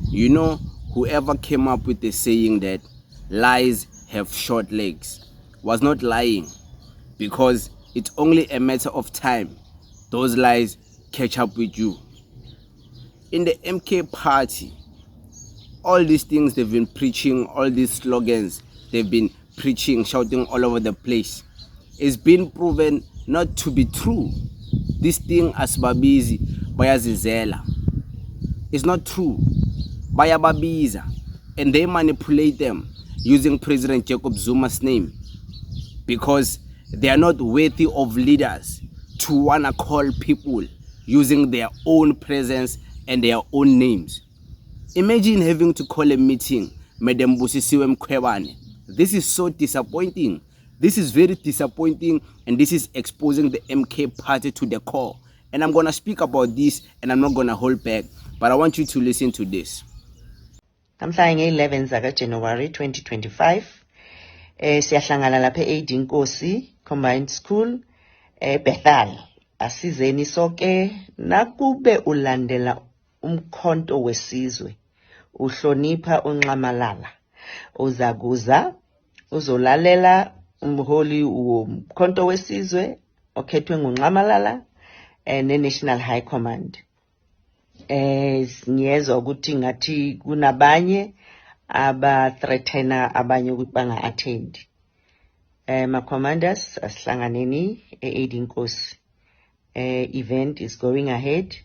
You know, whoever came up with the saying that lies have short legs was not lying, because it's only a matter of time those lies catch up with you. In the MK party, all these things they've been preaching, all these slogans they've been preaching, shouting all over the place, it's been proven not to be true. This thing asibabizi bayazizela, it's not true. Bayababiza, and they manipulate them using President Jacob Zuma's name, because they are not worthy of leaders to wanna call people using their own presence and their own names. Imagine having to call a meeting, Madam Mkhwebane. This is so disappointing. This is very disappointing, and this is exposing the MK party to the core. And I'm gonna speak about this, and I'm not gonna hold back, but I want you to listen to this. Namhlanje nge-11 January 2025 siyahlangana lapha e-AD Nkosi Combined School Bethal. Asizeni sonke nakube ulandela umkhonto wesizwe, uhlonipha unxamalala, uzakuza uzolalela umholi womkhonto wesizwe okhethwe ngunxamalala ne-National High Command. Siyezwa ukuthi ngathi kunabanye aba-threatena abanye ukuthi banga-attend. Ma-commanders, asihlanganeni e-AD Nkosi. Event is going ahead.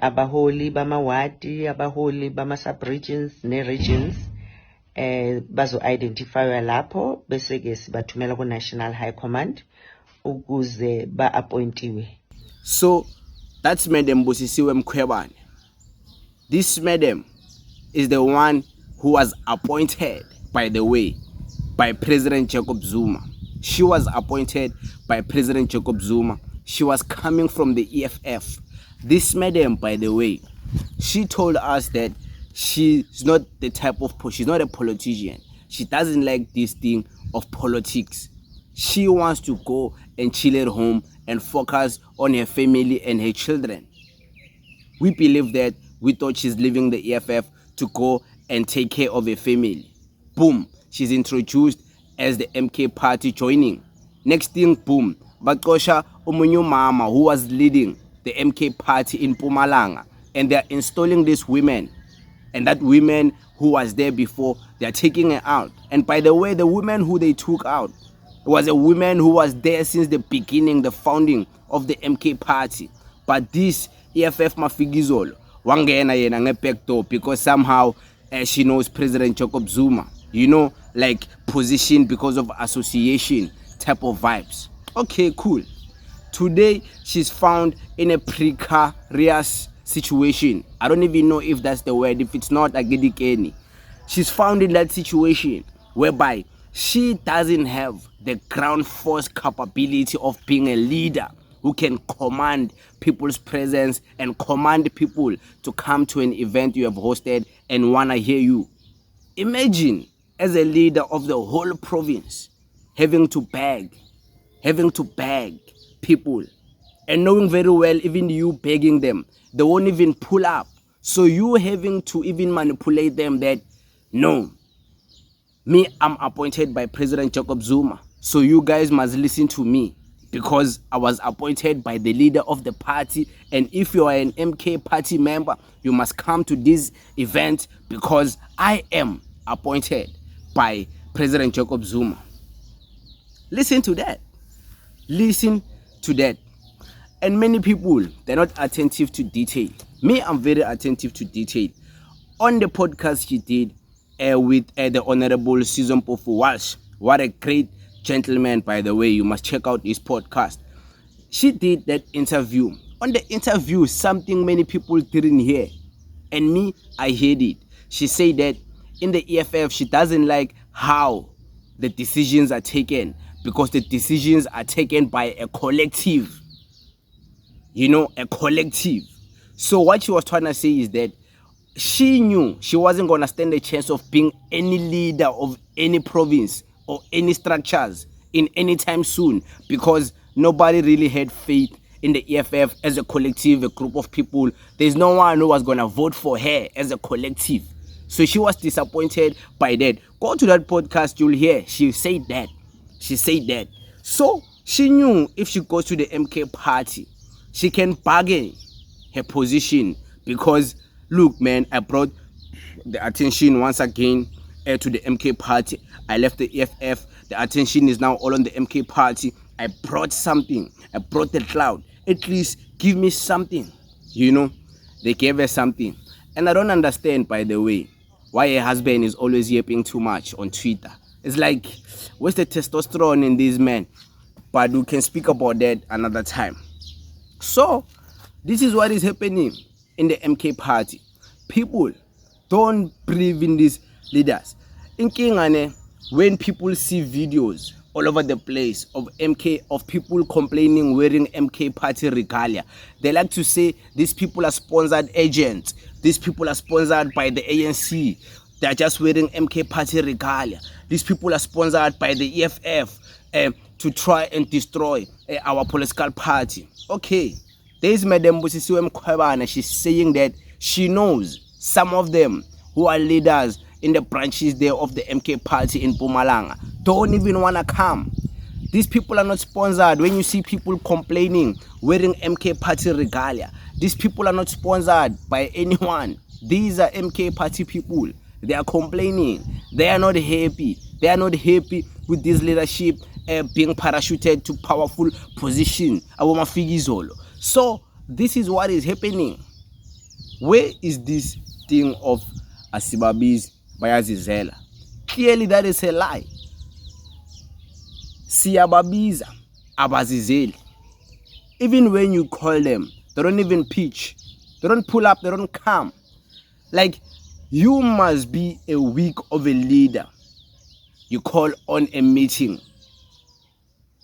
Abaholi bamawadi, abaholi bama-sub-regions ne-regions bazo-identifywa lapho, bese-ke sibathumela ku-National High Command ukuze ba-appointiwe. So that's Madam Mkhwebane. This madam is the one who was appointed, by the way, by President Jacob Zuma. She was appointed by President Jacob Zuma. She was coming from the EFF. This madam, by the way, she told us that she's not the type of, she's not a politician. She doesn't like this thing of politics. She wants to go and chill at home and focus on her family and her children. We believe that. We thought she's leaving the EFF to go and take care of her family. Boom, she's introduced as the MK party joining. Next thing, boom, Bakosha Omunyu Mama, who was leading the MK party in Mpumalanga, and they're installing these women. And that women who was there before, they're taking her out. And by the way, the women who they took out was a woman who was there since the beginning, the founding of the MK party. But this EFF Mafigizolo, wangena yena nge back door, because somehow she knows President Jacob Zuma, you know, like position because of association type of vibes. Okay, cool. Today she's found in a precarious situation. I don't even know if that's the word. If it's not, I get it any. She's found in that situation whereby she doesn't have the ground force capability of being a leader who can command people's presence and command people to come to an event you have hosted and wanna hear you. Imagine, as a leader of the whole province, having to beg people, and knowing very well, even you begging them, they won't even pull up. So you having to even manipulate them that, no, me, I'm appointed by President Jacob Zuma, so you guys must listen to me, because I was appointed by the leader of the party, and if you are an MK party member, you must come to this event because I am appointed by President Jacob Zuma. Listen to that. Listen to that. And many people, they're not attentive to detail. Me, I'm very attentive to detail. On the podcast she did with the Honorable Susan Pofu Walsh, what a great gentleman, by the way. You must check out his podcast. She did that interview. On the interview, something many people didn't hear, and me, I heard it. She said that in the EFF, she doesn't like how the decisions are taken, because the decisions are taken by a collective. You know, a collective. So what she was trying to say is that she knew she wasn't going to stand a chance of being any leader of any province or any structures in any time soon, because nobody really had faith in the EFF as a collective, a group of people. There's no one who was going to vote for her as a collective. So she was disappointed by that. Go to that podcast, you'll hear she said that. She said that. So she knew if she goes to the MK party, she can bargain her position, because look, man, I brought the attention once again to the MK party. I left the EFF. The attention is now all on the MK party. I brought something. I brought the cloud. At least give me something. You know, they gave her something. And I don't understand, by the way, why her husband is always yapping too much on Twitter. It's like, where's the testosterone in these men? But we can speak about that another time. So, this is what is happening in the MK party. People don't believe in these leaders. In Kingane, when people see videos all over the place of people complaining wearing MK party regalia, they like to say these people are sponsored agents. These people are sponsored by the ANC. They are just wearing MK party regalia. These people are sponsored by the EFF to try and destroy our political party. Okay, there's Madam Mkhwebane. She's saying that she knows some of them who are leaders in the branches there of the MK party in Mpumalanga don't even want to come. These people are not sponsored. When you see people complaining wearing MK party regalia, these people are not sponsored by anyone. These are MK party people. They are complaining. They are not happy. They are not happy with this leadership being parachuted to powerful position. So this is what is happening. Where is this thing of Asibabis bayazizela? Clearly that is a lie. Siyababiza abazizeli. Even when you call them, they don't even pitch. They don't pull up, they don't come. Like, you must be a weak of a leader. You call on a meeting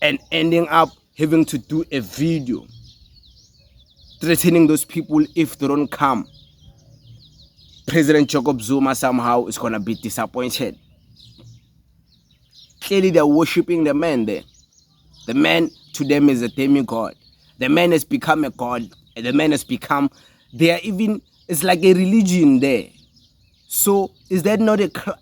and ending up having to do a video threatening those people if they don't come. President Jacob Zuma somehow is going to be disappointed. Clearly they're worshipping the man there. The man to them is a demigod. The man has become a god. And the man has become, it's like a religion there. So is that not a cult?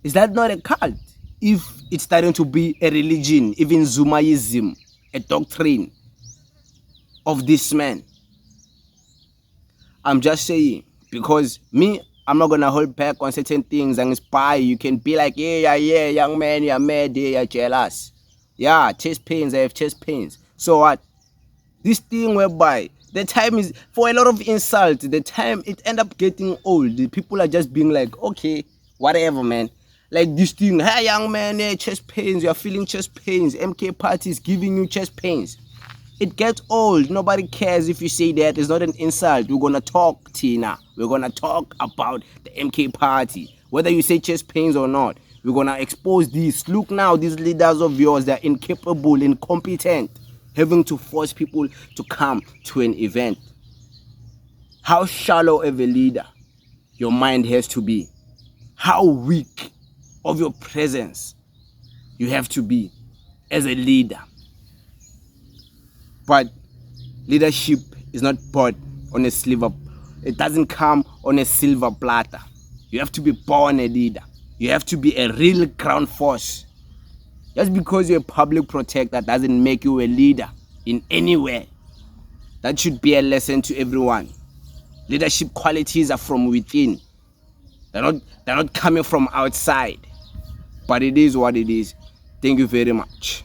Is that not a cult? If it's starting to be a religion, even Zumaism, a doctrine of this man. I'm just saying, because I'm not gonna hold back on certain things and inspire. You can be like, yeah, young man, you're mad, you're jealous. Yeah, chest pains, I have chest pains. So what? This thing whereby the time is, for a lot of insult, the time it end up getting old. The people are just being like, okay, whatever, man. Like this thing, hey, young man, yeah, chest pains, you're feeling chest pains. MK party is giving you chest pains. It gets old. Nobody cares if you say that. It's not an insult. We're going to talk, Tina. We're going to talk about the MK party. Whether you say chest pains or not, we're going to expose this. Look now, these leaders of yours, they're incapable, incompetent, having to force people to come to an event. How shallow of a leader your mind has to be. How weak of your presence you have to be as a leader. But leadership is not bought on a silver. It doesn't come on a silver platter. You have to be born a leader. You have to be a real ground force. Just because you're a public protector doesn't make you a leader in any way. That should be a lesson to everyone. Leadership qualities are from within. They're not coming from outside. But it is what it is. Thank you very much.